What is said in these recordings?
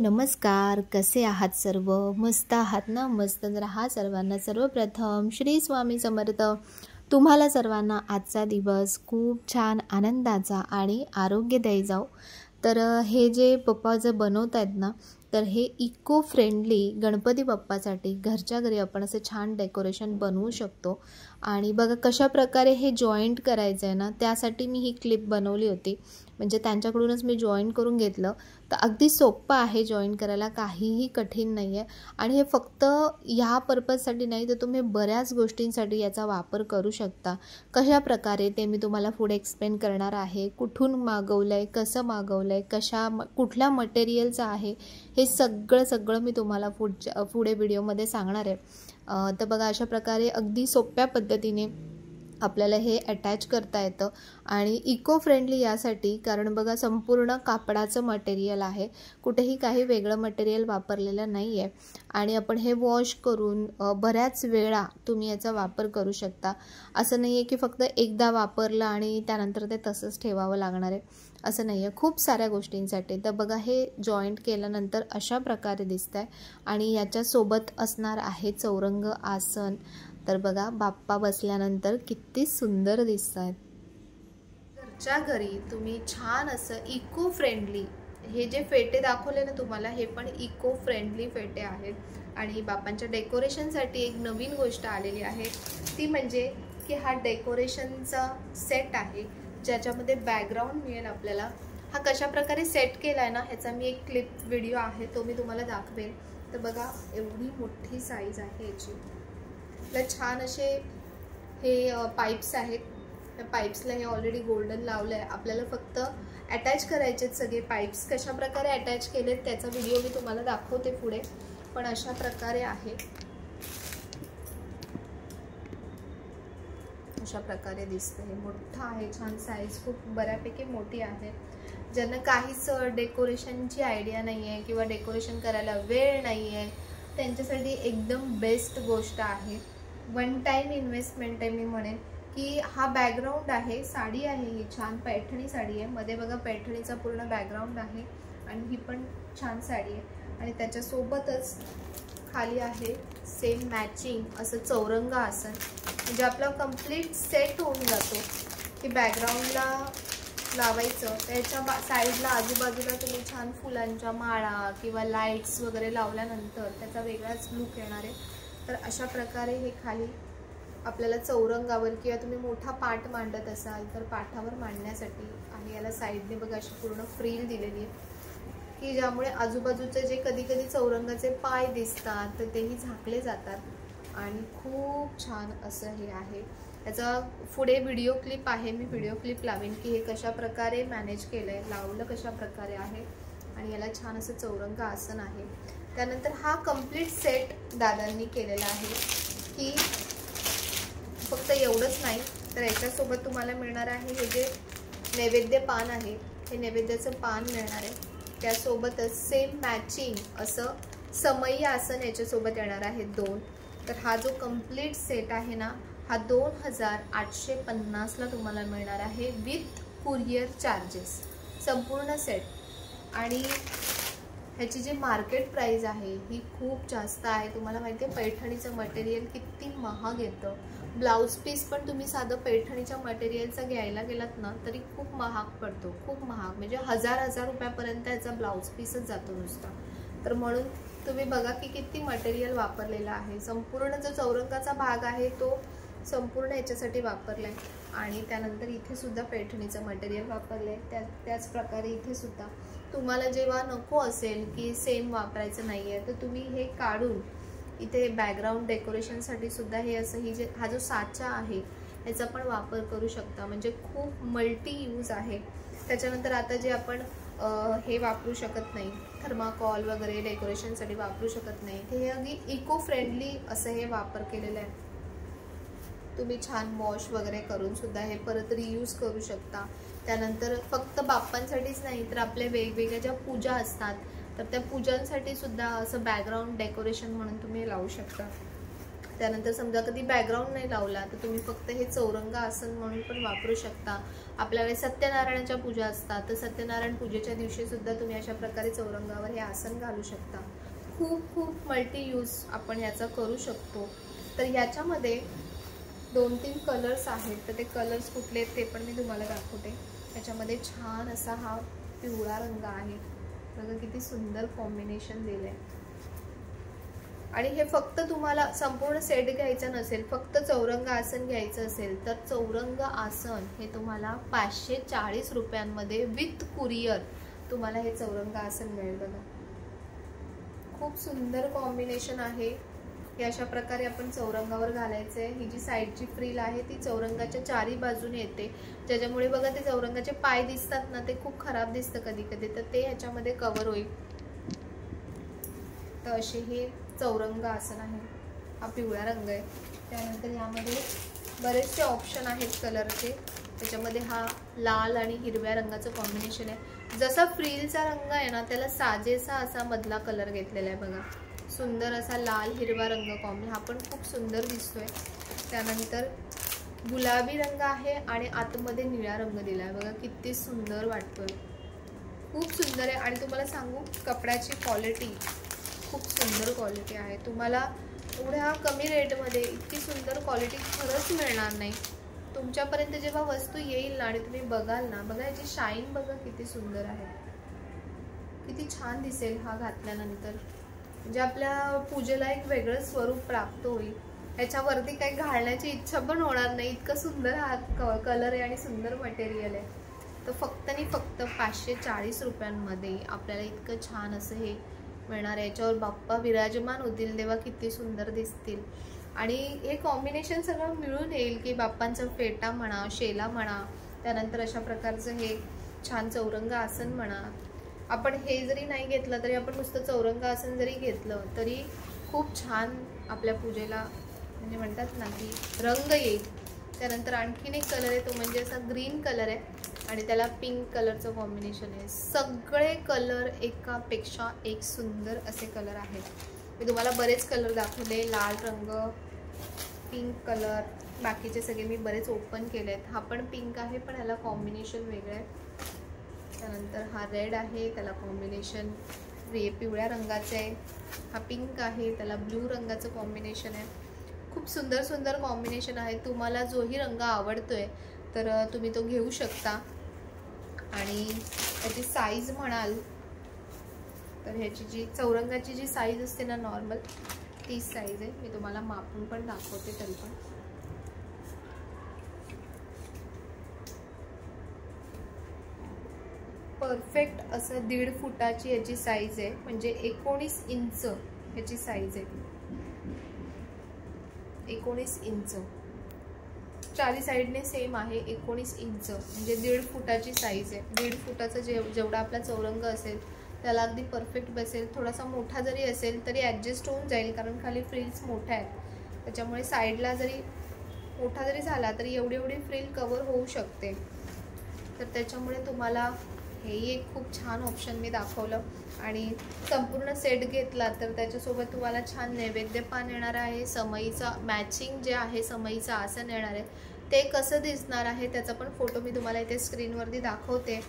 नमस्कार. कसे आहात सर्व? मस्त आहात ना? मस्त राहा सर्वांना. सर्वप्रथम श्री स्वामी समर्थ. तुम्हाला सर्वांना आजचा दिवस खूप छान आनंदाचा आणि आरोग्यदायी जाओ. तर हे जे पप्पा जे बनवत आहेत ना, तर हे इको फ्रेंडली गणपती बाप्पासाठी घरच्या घरी आपण असे छान डेकोरेशन बनवू शकतो. आणि बघा कशा प्रकारे हे जॉईंट करायचं आहे ना, त्यासाठी मी ही क्लिप बनवली होती. म्हणजे त्यांच्याकडूनच मी जॉईन करून घेतलं. तर अगदी सोपं आहे जॉईन करायला, काहीही कठीण नाही आहे. आणि हे फक्त ह्या पर्पजसाठी नाही, तर तुम्ही बऱ्याच गोष्टींसाठी याचा वापर करू शकता. कशा प्रकारे ते मी तुम्हाला पुढे एक्सप्लेन करणार आहे. कुठून मागवलं आहे, कसं मागवलं आहे, कुठल्या मटेरियलचं आहे, हे सगळं मी तुम्हाला पुढे व्हिडिओमध्ये सांगणार आहे. तर बघा अशा प्रकारे अगदी सोप्या पद्धतीने आपल्याला हे अटॅच करता येतं. आणि इको फ्रेंडली यासाठी, कारण बघा संपूर्ण कापडाचं मटेरियल आहे, कुठेही काही वेगळं मटेरियल वापरलेलं नाही आहे. आणि आपण हे वॉश करून बऱ्याच वेळा तुम्ही याचा वापर करू शकता. असं नाही आहे की फक्त एकदा वापरलं आणि त्यानंतर ते तसंच ठेवावं लागणार आहे, असं नाही आहे. खूप साऱ्या गोष्टींसाठी. तर बघा हे जॉईंट केल्यानंतर अशा प्रकारे दिसतं आहे. आणि याच्यासोबत असणार आहे चौरंग आसन. तर बघा बाप्पा बसल्यानंतर किती सुंदर दिसत आहेत. घरच्या घरी तुम्ही छान असं इको फ्रेंडली हे जे फेटे दाखवले ना तुम्हाला, हे पण इको फ्रेंडली फेटे आहेत. आणि बाप्पांच्या डेकोरेशनसाठी एक नवीन गोष्ट आलेली आहे, ती म्हणजे की हा डेकोरेशनचा सेट आहे, ज्याच्यामध्ये बॅकग्राऊंड मिळेल आपल्याला. हा कशा प्रकारे सेट केला आहे ना, ह्याचा मी एक क्लिप व्हिडिओ आहे, तो मी तुम्हाला दाखवेन. तर बघा एवढी मोठी साईज आहे याची. छान असे हे पाईप्स आहेत. त्या पाईप्सला हे ऑलरेडी गोल्डन लावलं आहे. आपल्याला फक्त अटॅच करायचे सगळे पाईप्स. कशा प्रकारे अटॅच केलेत त्याचा व्हिडिओ मी तुम्हाला दाखवते पुढे. पण अशा प्रकारे आहे, अशा प्रकारे दिसतं. हे मोठं आहे, छान साईज खूप बऱ्यापैकी मोठी आहे. ज्यांना काहीच डेकोरेशनची आयडिया नाही आहे किंवा डेकोरेशन करायला वेळ नाही आहे, त्यांच्यासाठी एकदम बेस्ट गोष्ट आहे. वन टाइम इन्व्हेस्टमेंट आहे मी म्हणेन. की हा बॅकग्राऊंड आहे, साडी आहे, ही छान पैठणी साडी आहे. मध्ये बघा पैठणीचा पूर्ण बॅकग्राऊंड आहे. आणि ही पण छान साडी आहे. आणि त्याच्यासोबतच खाली आहे सेम मॅचिंग असं चौरंग आसन. म्हणजे आपला कंप्लीट सेट होऊन जातो. की बॅकग्राऊंडला लावायचं, त्याच्या साईडला आजूबाजूला तुम्ही छान फुलांच्या माळा किंवा लाईट्स वगैरे लावल्यानंतर त्याचा वेगळाच लुक येणार आहे. तर अशा प्रकारे हे खाली आपल्याला चौरंगावर किंवा तुम्ही मोठा पाट मांडत असाल तर पाठावर मांडण्यासाठी आहे. याला साईडने बघा अशी पूर्ण फ्रील दिलेली आहे, की ज्यामुळे आजूबाजूचे जे कधी कधी चौरंगाचे पाय दिसतात तर तेही झाकले जातात. आणि खूप छान असं हे आहे. याचा पुढे व्हिडिओ क्लिप आहे, मी व्हिडिओ क्लिप लावेन की हे कशा प्रकारे मॅनेज केलं आहे, लावलं कशा प्रकारे आहे. आणि याला छान असं चौरंग आसन आहे. त्यानंतर हा कंप्लीट सेट दादांनी केलेला आहे. की फक्त एवढंच नाही, तर याच्यासोबत तुम्हाला मिळणार आहे हे जे नैवेद्य पान आहे, हे नैवेद्याचं पान मिळणार आहे. त्यासोबतच सेम मॅचिंग असं समई आसन याच्यासोबत येणार आहे 2. तर हा जो कंप्लीट सेट आहे ना, हा 2850ला तुम्हाला मिळणार आहे विथ कुरिअर चार्जेस, संपूर्ण सेट. आणि ह्याची जी मार्केट प्राइस आहे ही खूप जास्त आहे. तुम्हाला माहिती आहे पैठणीचं मटेरियल किती महाग येतं. ब्लाऊज पीस पण तुम्ही साधं पैठणीच्या मटेरियलचा घ्यायला गेलात ना तरी खूप महाग पडतो, खूप महाग. म्हणजे हजार रुपयापर्यंत याचा ब्लाऊज पीसच जातो नुसता. तर म्हणून तुम्ही बघा की किती मटेरियल वापरलेलं आहे. संपूर्ण जो चौरंगाचा भाग आहे तो संपूर्ण याच्यासाठी वापरला आहे. आणि त्यानंतर इथे सुद्धा पैठणीचं मटेरियल वापरलं आहे. त्याच प्रकारे इथे सुद्धा तुम्हाला जेव्हा नको असेल की सेम वापरायचं नाही आहे, तर तुम्ही हे काढून इथे बॅकग्राऊंड डेकोरेशनसाठी सुद्धा हे असं हा जो साचा आहे याचा पण वापर करू शकता. म्हणजे खूप मल्टी यूज आहे. त्याच्यानंतर आता जे आपण हे वापरू शकत नाही, थर्माकॉल वगैरे डेकोरेशनसाठी वापरू शकत नाही, हे अगदी इको फ्रेंडली असं हे वापर केलेलं आहे. तुम्ही छान वॉश वगैरे करून सुद्धा हे परत रियूज करू शकता. त्यानंतर फक्त बाप्पांसाठीच नाही, तर आपल्या वेगवेगळ्या ज्या पूजा असतात तर त्या पूजांसाठी सुद्धा असं बॅकग्राऊंड डेकोरेशन म्हणून तुम्ही लावू शकता. त्यानंतर समजा कधी बॅकग्राऊंड नाही लावला तर तुम्ही फक्त हे चौरंग आसन म्हणून पण वापरू शकता. आपल्याकडे सत्यनारायणाच्या पूजा असतात तर सत्यनारायण पूजेच्या दिवशी सुद्धा तुम्ही अशा प्रकारे चौरंगावर हे आसन घालू शकता. खूप खूप मल्टी यूज आपण याचा करू शकतो. तर याच्यामध्ये 2-3 कलर्स आहेत, तर ते कलर्स कुठले आहेत ते पण मी तुम्हाला दाखवते. याच्यामध्ये छान असा हा पिवळा रंग आहे बघा, किती सुंदर कॉम्बिनेशन दिलंय. आणि हे फक्त तुम्हाला संपूर्ण सेट घ्यायचं नसेल, फक्त चौरंग आसन घ्यायचं असेल तर चौरंग आसन हे तुम्हाला 540 रुपयांमध्ये विथ कुरिअर तुम्हाला हे चौरंग आसन मिळेल बघा. खूप सुंदर कॉम्बिनेशन आहे. हे अशा प्रकारे आपण चौरंगावर घालायचं आहे. ही जी साईडची फ्रिल आहे ती चौरंगाच्या चारी बाजूने येते, ज्याच्यामुळे बघा ते चौरंगाचे पाय दिसतात ना, ते खूप खराब दिसतं कधी कधी, तर ते ह्याच्यामध्ये कव्हर होईल. तर असे हे चौरंग आसन आहे. हा पिवळा रंग आहे. त्यानंतर यामध्ये बरेचसे ऑप्शन आहेत कलरचे. त्याच्यामध्ये हा लाल आणि हिरव्या रंगाचं कॉम्बिनेशन आहे. जसा फ्रिलचा रंग आहे ना त्याला साजेसा असा मधला कलर घेतलेला आहे बघा. सुंदर असा लाल हिरवा रंग कॉम्बिनेशन, हा पण खूप सुंदर दिसतोय. त्यानंतर गुलाबी रंग आहे आणि आतमध्ये निळा रंग दिला आहे बघा, किती सुंदर वाटतोय. खूप सुंदर आहे. आणि तुम्हाला सांगू, कपड्याची क्वालिटी खूप सुंदर क्वालिटी आहे. तुम्हाला एवढ्या कमी रेटमध्ये इतकी सुंदर क्वालिटी खरंच मिळणार नाही. तुमच्यापर्यंत जेव्हा वस्तू येईल ना आणि तुम्ही बघाल ना, बघा याची शाईन बघा किती सुंदर आहे, किती छान दिसेल हा घातल्यानंतर. म्हणजे आपल्या पूजेला एक वेगळं स्वरूप प्राप्त होईल. ह्याच्यावरती काही घालण्याची इच्छा पण होणार नाही, इतकं सुंदर हा कलर आहे आणि सुंदर मटेरियल आहे. तर फक्त आणि फक्त 540 रुपयांमध्ये आपल्याला इतकं छान असं हे मिळणार आहे. याच्यावर बाप्पा विराजमान होतील तेव्हा किती सुंदर दिसतील. आणि हे कॉम्बिनेशन सगळं मिळून येईल की बाप्पांचा फेटा म्हणा, शेला म्हणा, त्यानंतर अशा प्रकारचं हे छान चौरंग आसन म्हणा. आपण हे जरी नाही घेतलं तरी आपण नुसतं चौरंग आसन जरी घेतलं तरी खूप छान आपल्या पूजेला म्हणजे म्हणतात ना की रंग येईल. त्यानंतर आणखीन एक कलर आहे, तो म्हणजे असा ग्रीन कलर आहे आणि त्याला पिंक कलरचं कॉम्बिनेशन आहे. सगळे कलर एकापेक्षा एक सुंदर असे कलर आहेत. मी तुम्हाला बरेच कलर दाखवले, लाल रंग, पिंक कलर, बाकीचे सगळे मी बरेच ओपन केले आहेत. हा पण पिंक आहे पण ह्याला कॉम्बिनेशन वेगळं आहे. त्यानंतर हा रेड आहे, त्याला कॉम्बिनेशन पिवळ्या रंगाचं आहे. हा पिंक आहे, त्याला ब्लू रंगाचं कॉम्बिनेशन आहे. खूप सुंदर सुंदर कॉम्बिनेशन आहे. तुम्हाला जोही रंग आवडतोय तर तुम्ही तो घेऊ शकता. आणि त्याची साईज म्हणाल तर ह्याची जी चौरंगाची जी साईज असते ना नॉर्मल, तीच साईज आहे. मी तुम्हाला मापून पण दाखवते. तरी पण परफेक्ट असं 1.5 फुटाची याची साईज आहे, म्हणजे 19 इंच याची साईज आहे. 19 इंच चारी साईडने सेम आहे. 19 इंच म्हणजे 1.5 फुटाची साईज आहे. 1.5 फुटाचा जेवढा आपला चौरंग असेल त्याला अगदी परफेक्ट बसेल. थोडासा मोठा जरी असेल तरी ॲडजस्ट होऊन जाईल, कारण खाली फ्रिल्स मोठ्या आहेत, त्याच्यामुळे साईडला जरी मोठा जरी झाला तरी एवढी फ्रिल कवर होऊ शकते. तर त्याच्यामुळे तुम्हाला हेही एक खूप छान ऑप्शन मी दाखवलं. आणि संपूर्ण सेट घेतला तर त्याच्यासोबत तुम्हाला छान नैवेद्यपान येणार आहे. समईचा मॅचिंग जे आहे समईचं आसन येणार आहे. ते कसं दिसणार आहे त्याचा पण फोटो मी तुम्हाला इथे स्क्रीनवरती दाखवते.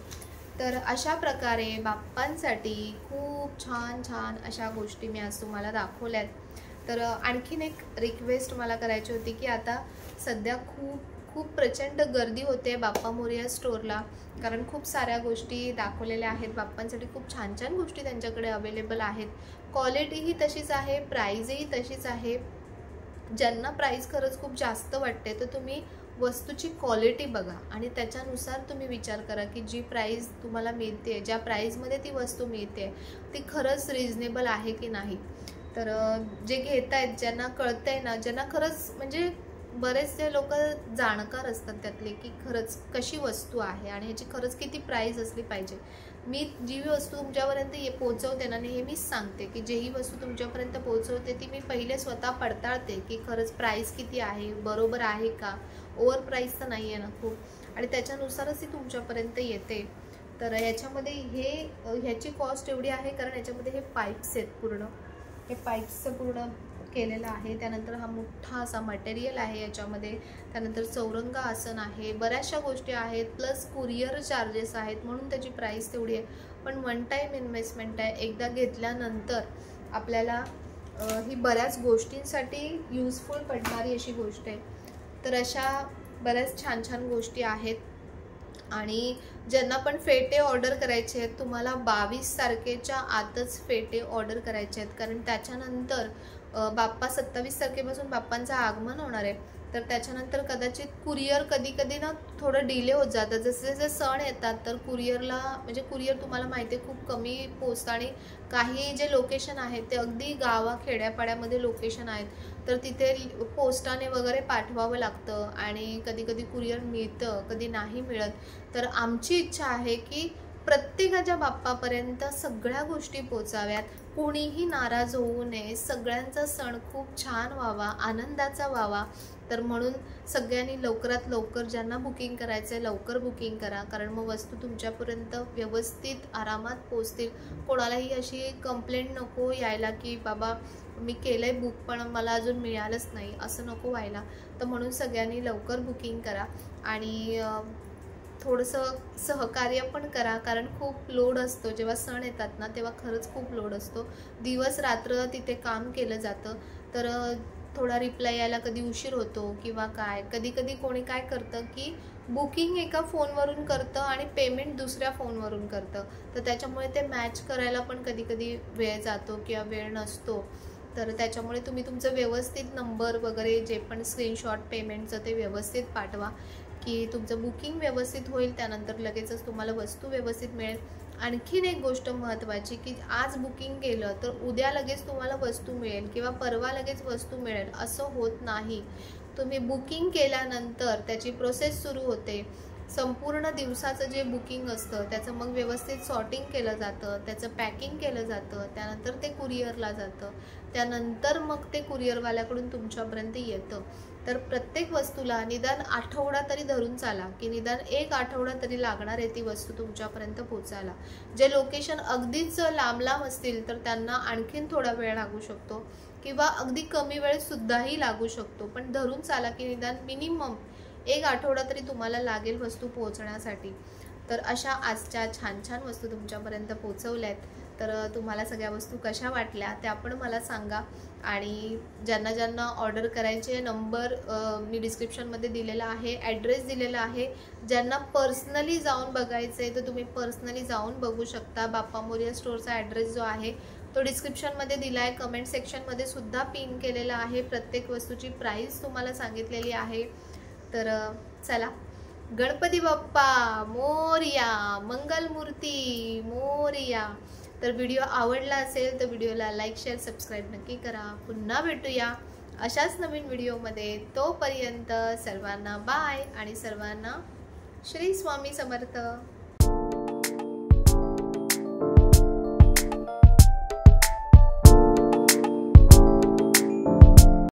तर अशा प्रकारे बाप्पांसाठी खूप छान छान अशा गोष्टी मी आज तुम्हाला दाखवल्यात. तर आणखीन एक रिक्वेस्ट मला करायची होती की आता सध्या खूप प्रचंड गर्दी होते बाप्पा मोरया स्टोअरला, कारण खूप साऱ्या गोष्टी दाखवलेल्या आहेत. बाप्पांसाठी खूप छान छान गोष्टी त्यांच्याकडे अवेलेबल आहेत. क्वालिटीही तशीच आहे, प्राईजही तशीच आहे. ज्यांना प्राईस खरंच खूप जास्त वाटते तर तुम्ही वस्तूची क्वालिटी बघा आणि त्याच्यानुसार तुम्ही विचार करा की जी प्राईस तुम्हाला मिळते, ज्या प्राईजमध्ये ती वस्तू मिळते ती खरंच रिजनेबल आहे की नाही. तर जे घेत आहेत, ज्यांना कळतंय ना, ज्यांना खरंच म्हणजे बरेचसे लोक जाणकार असतात त्यातले की खरंच कशी वस्तू आहे आणि ह्याची खरंच किती प्राईस असली पाहिजे. मी जी वस्तू तुमच्यापर्यंत पोहोचवते ना, नेहमीच सांगते की जेही वस्तू तुमच्यापर्यंत पोहोचवते ती मी पहिले स्वतः पडताळते की खरंच प्राईस किती आहे, बरोबर आहे का, ओव्हर प्राईस तर नाही आहे ना खूप, आणि त्याच्यानुसारच ती तुमच्यापर्यंत येते. तर याच्यामध्ये ह्याची कॉस्ट एवढी आहे कारण याच्यामध्ये हे पाईप्स आहेत पूर्ण, हे पाईप्सचं पूर्ण केलेला आहे. त्यानंतर हा मोठा असा मटेरियल आहे याच्यामध्ये. त्यानंतर चौरंग आसन आहे, बऱ्याचशा गोष्टी आहेत, प्लस कुरिअर चार्जेस आहेत, म्हणून त्याची प्राईस तेवढी आहे. पण वन टाईम इन्व्हेस्टमेंट आहे. एकदा घेतल्यानंतर आपल्याला ही बऱ्याच गोष्टींसाठी यूजफुल पडणारी अशी गोष्ट आहे. तर अशा बऱ्याच छान छान गोष्टी आहेत. आणि ज्यांना पण फेटे ऑर्डर करायचे आहेत, तुम्हाला 22 तारखेच्या आतच फेटे ऑर्डर करायचे आहेत, कारण त्याच्यानंतर बाप्पा 27 तारखेपासून बाप्पांचं आगमन होणार आहे. तर त्याच्यानंतर कदाचित कुरिअर कधी कधी ना थोडं डिले होत जातं. जसे जसे सण येतात तर कुरिअरला म्हणजे कुरिअर तुम्हाला माहिती आहे खूप कमी पोचतं. आणि काही जे लोकेशन आहेत ते अगदी गावा खेड्यापाड्यामध्ये लोकेशन आहेत, तर तिथे पोस्टाने वगैरे पाठवावं लागतं आणि कधी कधी कुरिअर मिळतं, कधी नाही मिळत. तर आमची इच्छा आहे की प्रत्येकाच्या बाप्पापर्यंत सगळ्या गोष्टी पोचाव्यात, कोणीही नाराज होऊ नये, सगळ्यांचा सण खूप छान व्हावा, आनंदाचा व्हावा. तर म्हणून सगळ्यांनी लवकरात लवकर ज्यांना बुकिंग करायचं आहे लवकर बुकिंग करा, कारण मग वस्तू तुमच्यापर्यंत व्यवस्थित आरामात पोचतील. कोणालाही अशी कंप्लेंट नको यायला की बाबा मी केलंय बुक पण मला अजून मिळालंच नाही, असं नको व्हायला. तर म्हणून सगळ्यांनी लवकर बुकिंग करा आणि थोडंसं सहकार्य पण करा, कारण खूप लोड असतो जेव्हा सण येतात ना, तेव्हा खरंच खूप लोड असतो. दिवस रात्र तिथे काम केलं जातं. तर थोडा रिप्लाय यायला कधी उशीर होतो किंवा काय, कधी कधी कोणी काय करतं की बुकिंग एका फोनवरून करतं आणि पेमेंट दुसऱ्या फोनवरून करतं. तर त्याच्यामुळे ते मॅच करायला पण कधी कधी वेळ जातो किंवा वेळ नसतो. तर त्याच्यामुळे तुम्ही तुमचं व्यवस्थित नंबर वगैरे जे पण स्क्रीनशॉट पेमेंटचं ते व्यवस्थित पाठवा की तुमचं बुकिंग व्यवस्थित होईल. त्यानंतर लगेचच तुम्हाला वस्तू व्यवस्थित मिळेल. आणखीन एक गोष्ट महत्त्वाची की आज बुकिंग केलं तर उद्या लगेच तुम्हाला वस्तू मिळेल किंवा परवा लगेच वस्तू मिळेल असं होत नाही. तुम्ही बुकिंग केल्यानंतर त्याची प्रोसेस सुरू होते. संपूर्ण दिवसाचं जे बुकिंग असतं त्याचं मग व्यवस्थित सॉर्टिंग केलं जातं, त्याचं पॅकिंग केलं जातं, त्यानंतर ते कुरिअरला जातं, त्यानंतर मग ते कुरिअरवाल्याकडून तुमच्यापर्यंत येतं. तर प्रत्येक वस्तूला निदान आठवडा तरी धरून चाला की निदान 1 आठवडा तरी लागणार आहे ती वस्तू तुमच्यापर्यंत पोचायला. जे लोकेशन अगदीच लांब लांब असतील तर त्यांना आणखीन थोडा वेळ लागू शकतो किंवा अगदी कमी वेळ सुद्धाही लागू शकतो, पण धरून चाला की निदान मिनिमम 1 आठवडा तरी तुम्हाला लागेल वस्तू पोहोचण्यासाठी. तर अशा आजच्या छान छान वस्तू तुमच्यापर्यंत पोहोचवल्या आहेत. तर तुम्हाला सगळ्या वस्तू कशा वाटल्या त्या पण मला सांगा. आणि ज्यांना ज्यांना ऑर्डर करायचे नंबर मी डिस्क्रिप्शनमध्ये दिलेला आहे, ॲड्रेस दिलेला आहे. ज्यांना पर्सनली जाऊन बघायचं आहे तर तुम्ही पर्सनली जाऊन बघू शकता. बाप्पा मोरया स्टोअरचा ॲड्रेस जो आहे तो डिस्क्रिप्शनमध्ये दिला आहे, कमेंट सेक्शनमध्ये सुद्धा पिन केलेला आहे. प्रत्येक वस्तूची प्राईस तुम्हाला सांगितलेली आहे. तर चला, गणपती बाप्पा मोरया, मंगलमूर्ती मोरया. तर व्हिडिओ आवडला असेल तर व्हिडिओला लाईक शेअर सबस्क्राईब नक्की करा. पुन्हा भेटूया अशाच नवीन व्हिडिओमध्ये. तोपर्यंत सर्वांना बाय आणि सर्वांना श्री स्वामी समर्थ.